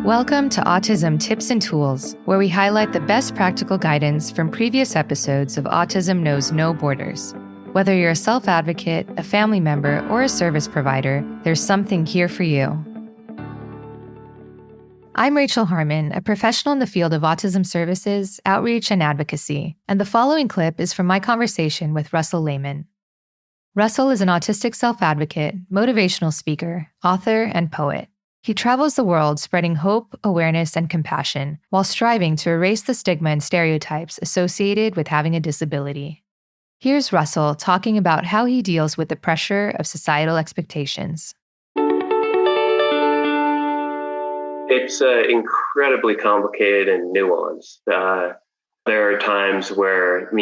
Welcome to Autism Tips and Tools, where we highlight the best practical guidance from previous episodes of Autism Knows No Borders. Whether you're a self-advocate, a family member, or a service provider, there's something here for you. I'm Rachel Harmon, a professional in the field of autism services, outreach, and advocacy, and the following clip is from my conversation with Russell Lehmann. Russell is an autistic self-advocate, motivational speaker, author, and poet. He travels the world spreading hope, awareness, and compassion while striving to erase the stigma and stereotypes associated with having a disability. Here's Russell talking about how he deals with the pressure of societal expectations. It's incredibly complicated and nuanced. There are times where,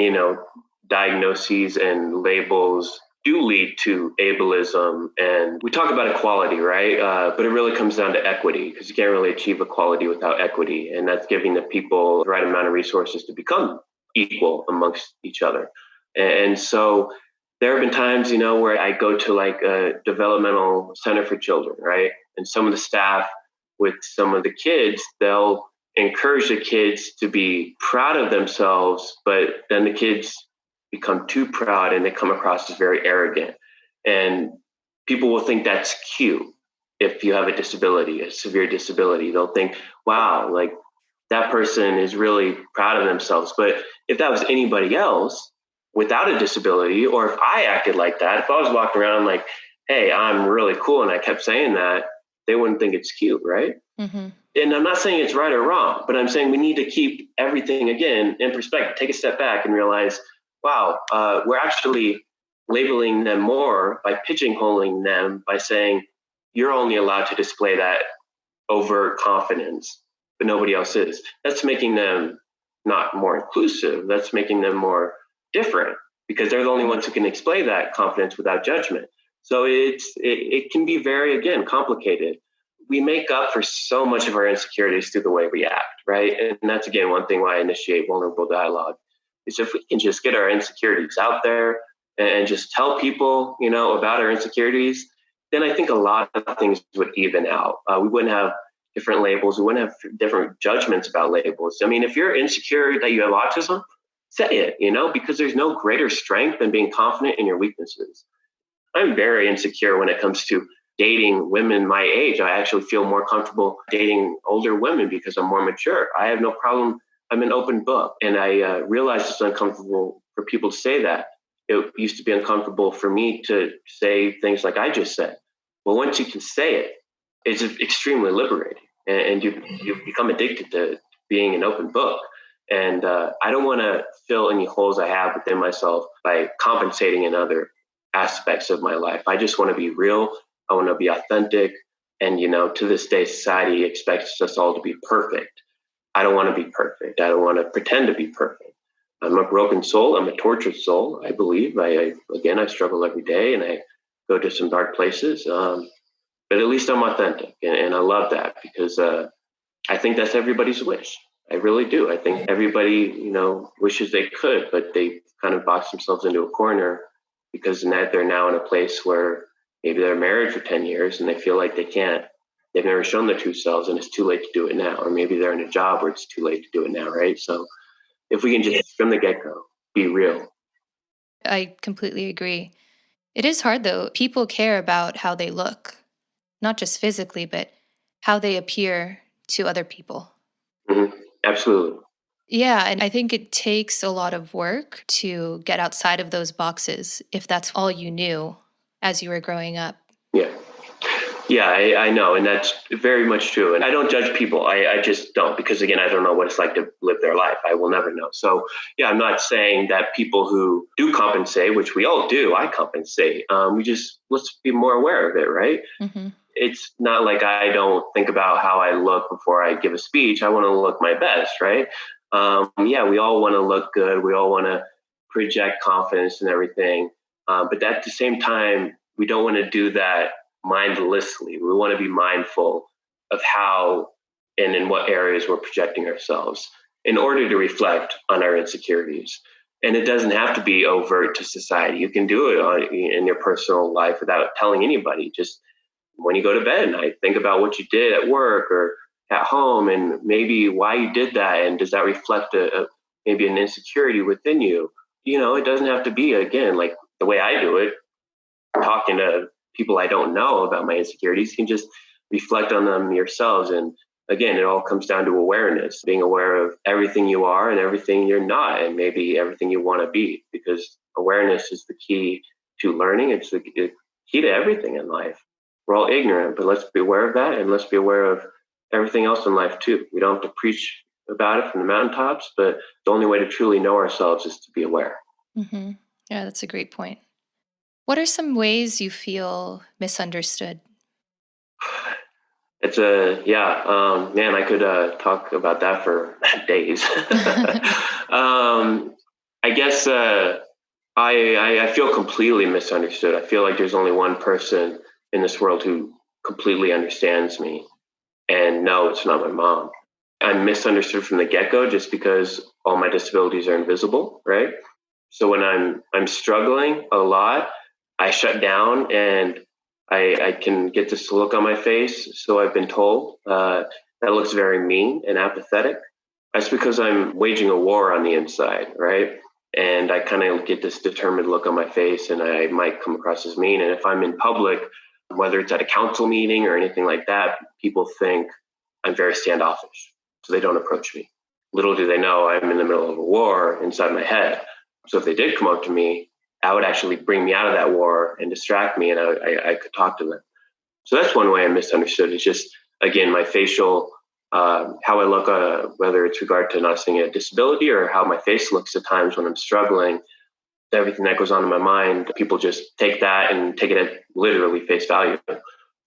diagnoses and labels do lead to ableism, and we talk about equality, right? But it really comes down to equity, because you can't really achieve equality without equity, and that's giving the people the right amount of resources to become equal amongst each other. And so there have been times, where I go to like a developmental center for children, right? And some of the staff with some of the kids, they'll encourage the kids to be proud of themselves, but then the kids become too proud and they come across as very arrogant. And people will think that's cute if you have a disability, a severe disability. They'll think, wow, like that person is really proud of themselves. But if that was anybody else without a disability, or if I acted like that, if I was walking around like, hey, I'm really cool, and I kept saying that, they wouldn't think it's cute, right? Mm-hmm. And I'm not saying it's right or wrong, but I'm saying we need to keep everything, again, in perspective. Take a step back and realize, wow, we're actually labeling them more by pigeonholing them by saying, you're only allowed to display that overt confidence, but nobody else is. That's making them not more inclusive. That's making them more different, because they're the only ones who can display that confidence without judgment. So it can be very, again, complicated. We make up for so much of our insecurities through the way we act, right? And that's, again, one thing why I initiate vulnerable dialogue, is if we can just get our insecurities out there and just tell people, about our insecurities, then I think a lot of things would even out. We wouldn't have different labels. We wouldn't have different judgments about labels. I mean, if you're insecure that you have autism, say it, because there's no greater strength than being confident in your weaknesses. I'm very insecure when it comes to dating women my age. I actually feel more comfortable dating older women because I'm more mature. I have no problem. I'm an open book. And I realize it's uncomfortable for people to say that. It used to be uncomfortable for me to say things like I just said. Well, once you can say it, it's extremely liberating. And you become addicted to being an open book. And I don't want to fill any holes I have within myself by compensating in other aspects of my life. I just want to be real. I want to be authentic. And, to this day, society expects us all to be perfect. I don't want to be perfect. I don't want to pretend to be perfect. I'm a broken soul. I'm a tortured soul, I believe. I struggle every day, and I go to some dark places. But at least I'm authentic. And I love that, because I think that's everybody's wish. I really do. I think everybody, wishes they could, but they kind of box themselves into a corner because they're now in a place where maybe they're married for 10 years and they feel like they've never shown their true selves and it's too late to do it now. Or maybe they're in a job where it's too late to do it now, right? So if we can just, from the get-go, be real. I completely agree. It is hard, though. People care about how they look, not just physically, but how they appear to other people. Mm-hmm. Absolutely. Yeah, and I think it takes a lot of work to get outside of those boxes if that's all you knew as you were growing up. Yeah, I know. And that's very much true. And I don't judge people. I just don't, because, again, I don't know what it's like to live their life. I will never know. So, yeah, I'm not saying that people who do compensate, which we all do, I compensate. Let's be more aware of it, right? Mm-hmm. It's not like I don't think about how I look before I give a speech. I want to look my best, right? We all want to look good. We all want to project confidence and everything. But at the same time, we don't want to do that mindlessly. We want to be mindful of how and in what areas we're projecting ourselves in order to reflect on our insecurities. And it doesn't have to be overt to society. You can do it in your personal life without telling anybody. Just when you go to bed at night, think about what you did at work or at home, and maybe why you did that, and does that reflect maybe an insecurity within you? It doesn't have to be, again, like the way I do it, talking to people I don't know about my insecurities. You can just reflect on them yourselves. And again, it all comes down to awareness, being aware of everything you are and everything you're not, and maybe everything you want to be, because awareness is the key to learning. It's the key to everything in life. We're all ignorant, but let's be aware of that, and let's be aware of everything else in life too. We don't have to preach about it from the mountaintops, but the only way to truly know ourselves is to be aware. Mm-hmm. Yeah, that's a great point. What are some ways you feel misunderstood? It's man, I could talk about that for days. I guess I feel completely misunderstood. I feel like there's only one person in this world who completely understands me. And no, it's not my mom. I'm misunderstood from the get-go just because all my disabilities are invisible, right? So when I'm struggling a lot, I shut down, and I can get this look on my face. So I've been told that looks very mean and apathetic. That's because I'm waging a war on the inside, right? And I kind of get this determined look on my face, and I might come across as mean. And if I'm in public, whether it's at a council meeting or anything like that, people think I'm very standoffish, so they don't approach me. Little do they know I'm in the middle of a war inside my head. So if they did come up to me, that would actually bring me out of that war and distract me, and I could talk to them. So that's one way I'm misunderstood. It's just, again, my facial, how I look, whether it's regard to not seeing a disability or how my face looks at times when I'm struggling. Everything that goes on in my mind, people just take that and take it at literally face value.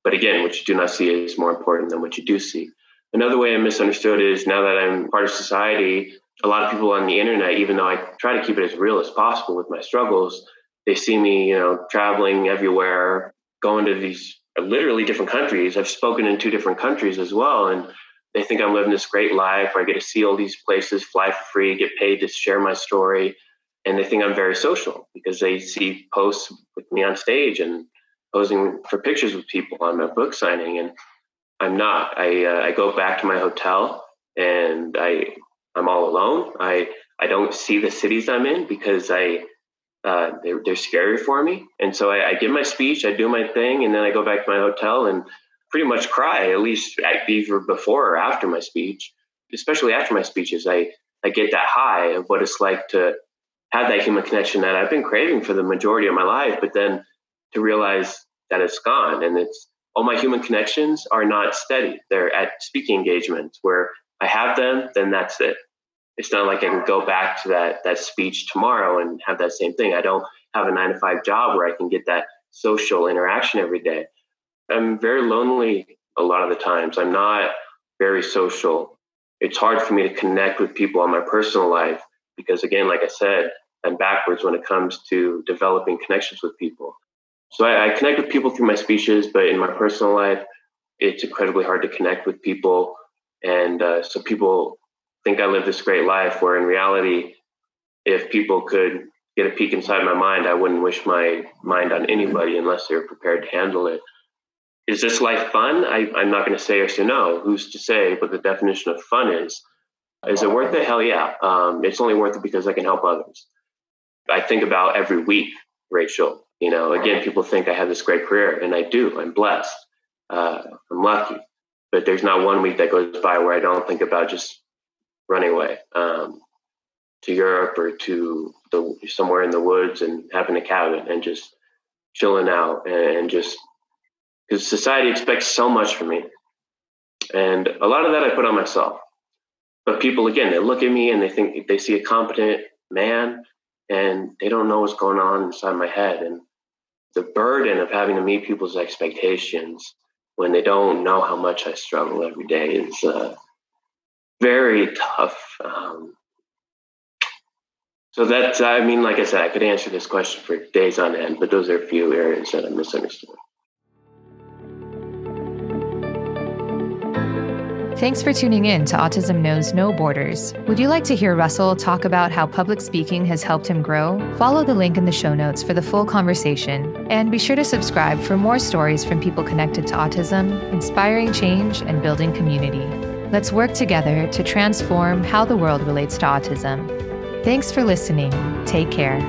But again, what you do not see is more important than what you do see. Another way I'm misunderstood is, now that I'm part of society, a lot of people on the internet, even though I try to keep it as real as possible with my struggles, they see me, traveling everywhere, going to these literally different countries. I've spoken in 2 different countries as well. And they think I'm living this great life where I get to see all these places, fly for free, get paid to share my story. And they think I'm very social because they see posts with me on stage and posing for pictures with people on my book signing. And I'm not. I go back to my hotel, and I'm all alone. I don't see the cities I'm in because they're scary for me. And so I give my speech, I do my thing, and then I go back to my hotel and pretty much cry, at least either before or after my speech. Especially after my speeches, I get that high of what it's like to have that human connection that I've been craving for the majority of my life, but then to realize that it's gone. And it's all my human connections are not steady. They're at speaking engagements where I have them, then that's it. It's not like I can go back to that speech tomorrow and have that same thing. I don't have a 9-to-5 job where I can get that social interaction every day. I'm very lonely a lot of the times. I'm not very social. It's hard for me to connect with people on my personal life because, again, like I said, I'm backwards when it comes to developing connections with people. So I connect with people through my speeches, but in my personal life, it's incredibly hard to connect with people. And so people think I live this great life, where in reality, if people could get a peek inside my mind, I wouldn't wish my mind on anybody unless they're prepared to handle it. Is this life fun? I'm not going to say yes or no. Who's to say what the definition of fun is? Is it worth it? Hell yeah. It's only worth it because I can help others. I think about every week, Rachel. Again, people think I have this great career, and I do. I'm blessed. I'm lucky. But there's not one week that goes by where I don't think about just running away to Europe or to somewhere in the woods and having a cabin and just chilling out, and just because society expects so much from me. And a lot of that I put on myself. But people, again, they look at me and they think they see a competent man, and they don't know what's going on inside my head. And the burden of having to meet people's expectations when they don't know how much I struggle every day is very tough. So that's, like I said, I could answer this question for days on end, but those are a few areas that I'm misunderstood. Thanks for tuning in to Autism Knows No Borders. Would you like to hear Russell talk about how public speaking has helped him grow? Follow the link in the show notes for the full conversation. And be sure to subscribe for more stories from people connected to autism, inspiring change, and building community. Let's work together to transform how the world relates to autism. Thanks for listening. Take care.